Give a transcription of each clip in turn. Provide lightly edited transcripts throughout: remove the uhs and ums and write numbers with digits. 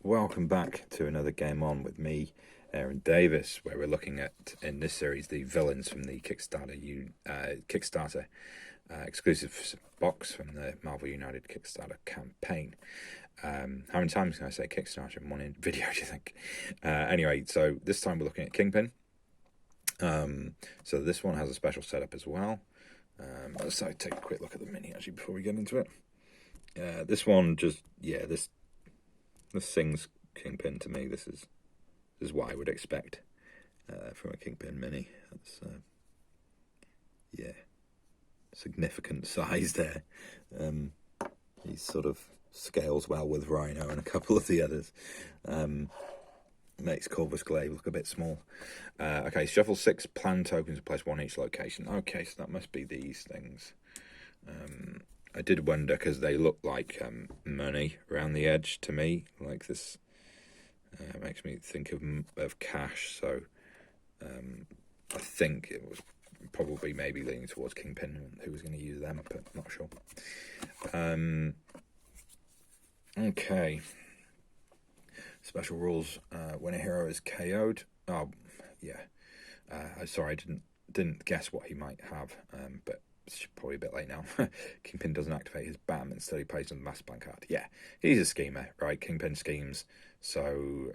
welcome back to another Game On with me, Aaron Davis, where we're looking at, in this series, the villains from the Kickstarter exclusive box from the Marvel United Kickstarter campaign. How many times can I say Kickstarter in one video, do you think? Anyway, so this time we're looking at Kingpin. So this one has a special setup as well. Let's take a quick look at the mini, actually, before we get into it. This one just, this sings Kingpin to me. This is what I would expect from a Kingpin mini. That's significant size there. He sort of scales well with Rhino and a couple of the others. Makes Corvus Glaive look a bit small. Okay, shuffle 6 plan tokens and place 1 each location. Okay, so that must be these things. I did wonder because they look like money around the edge to me. Like this makes me think of cash. So I think it was probably maybe leaning towards Kingpin and who was going to use them, but not sure. Okay. Special rules: when a hero is KO'd. Oh, yeah. Sorry, I didn't guess what he might have, but it's probably a bit late now. Kingpin doesn't activate his BAM, instead he plays on the master plan card. Yeah, he's a schemer, right? Kingpin schemes, so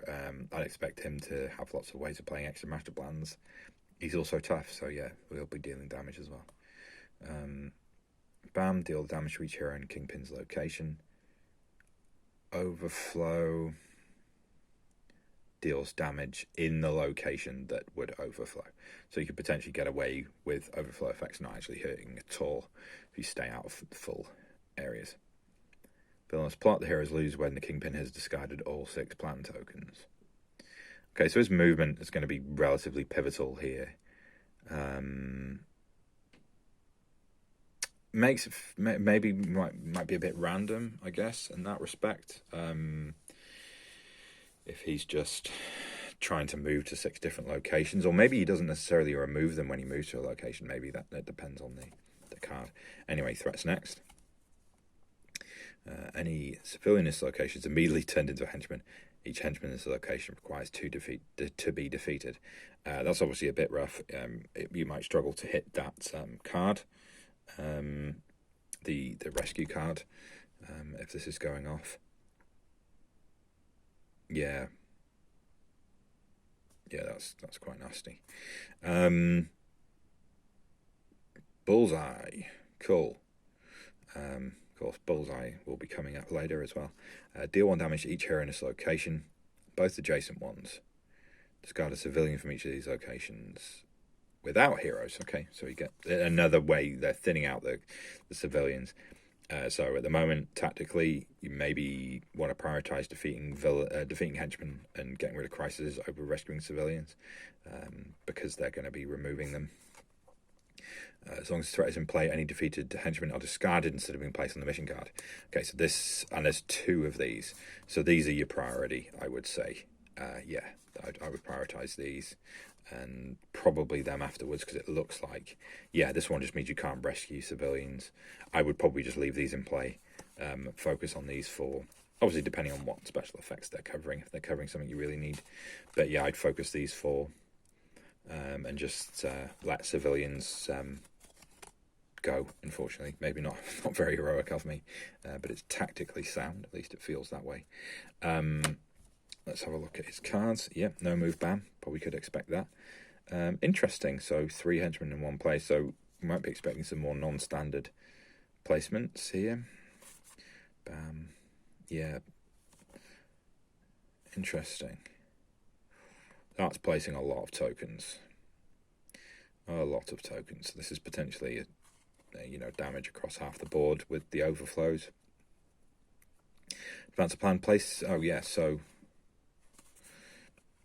I'd expect him to have lots of ways of playing extra master plans. He's also tough, so yeah, we'll be dealing damage as well. BAM, deal damage to each hero in Kingpin's location. Overflow deals damage in the location that would overflow. So you could potentially get away with overflow effects not actually hurting at all if you stay out of the full areas. Villainous plot: the heroes lose when the Kingpin has discarded all 6 plan tokens. Okay, so his movement is going to be relatively pivotal here. Maybe might be a bit random, I guess, in that respect. If he's just trying to move to 6 different locations, or maybe he doesn't necessarily remove them when he moves to a location. Maybe that depends on the card. Anyway, threats next. Any civilianist locations immediately turned into a henchman. Each henchman in this location requires 2 to be defeated. That's obviously a bit rough. You might struggle to hit that card, the rescue card, if this is going off. Yeah, that's quite nasty. Bullseye, cool. Of course, Bullseye will be coming up later as well. Deal 1 damage to each hero in this location, both adjacent ones. Discard a civilian from each of these locations without heroes. Okay, so you get another way they're thinning out the civilians. So at the moment, tactically, you maybe want to prioritize defeating henchmen and getting rid of crises over rescuing civilians, because they're going to be removing them. As long as the threat is in play, any defeated henchmen are discarded instead of being placed on the mission card. Okay, so there's 2 of these. So these are your priority, I would say. I would prioritize these and probably them afterwards, because it looks like, this one just means you can't rescue civilians. I would probably just leave these in play, focus on these 4, obviously depending on what special effects they're covering, if they're covering something you really need. But yeah, I'd focus these 4 and just let civilians go, unfortunately. Maybe not very heroic of me, but it's tactically sound, at least it feels that way. Let's have a look at his cards. No move BAM. Probably could expect that. Interesting. So 3 henchmen in 1 place. So we might be expecting some more non-standard placements here. BAM. Yeah. Interesting. That's placing a lot of tokens. This is potentially damage across half the board with the overflows. Advance a plan. So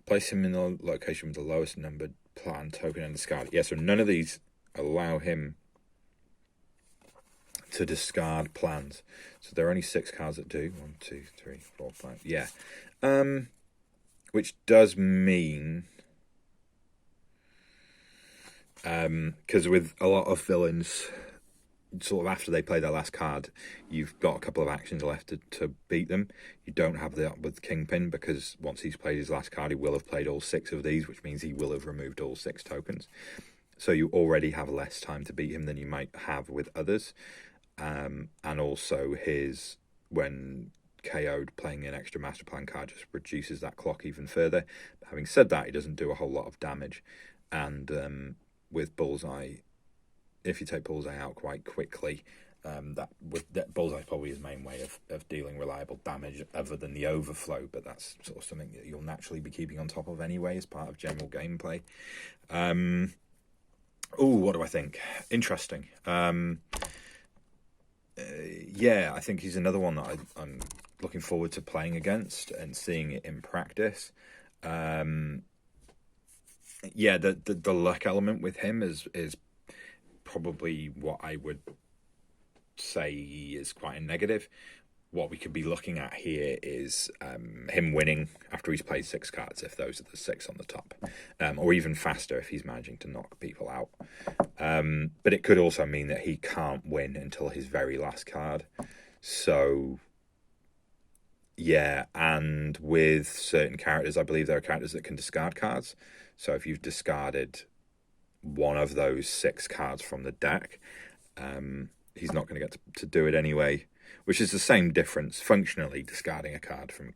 place him in the location with the lowest numbered plan token and discard it. So none of these allow him to discard plans. So there are only 6 cards that do. 1, 2, 3, 4, 5. Which does mean, because with a lot of villains, sort of after they play their last card, you've got a couple of actions left to beat them. You don't have that with Kingpin, because once he's played his last card, he will have played all 6 of these, which means he will have removed all 6 tokens. So you already have less time to beat him than you might have with others. And also when KO'd, playing an extra Master Plan card just reduces that clock even further. But having said that, he doesn't do a whole lot of damage. And with Bullseye, if you take Bullseye out quite quickly, that Bullseye is probably his main way of dealing reliable damage, other than the overflow. But that's sort of something that you'll naturally be keeping on top of anyway as part of general gameplay. What do I think? Interesting. Yeah, I think he's another one that I'm looking forward to playing against and seeing it in practice. The luck element with him is probably what I would say is quite a negative. What we could be looking at here is him winning after he's played 6 cards, if those are the 6 on the top, or even faster if he's managing to knock people out. But it could also mean that he can't win until his very last card. So, yeah, and with certain characters, I believe there are characters that can discard cards. So if you've discarded one of those 6 cards from the deck, he's not going to get to do it anyway. Which is the same difference, functionally, discarding a card from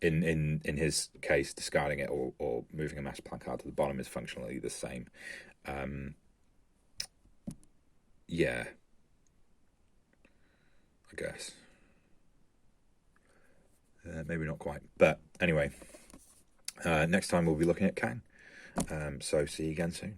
in his case, discarding it or moving a Master Plan card to the bottom is functionally the same. Yeah, I guess. Maybe not quite, but anyway, next time we'll be looking at Kang. So see you again soon.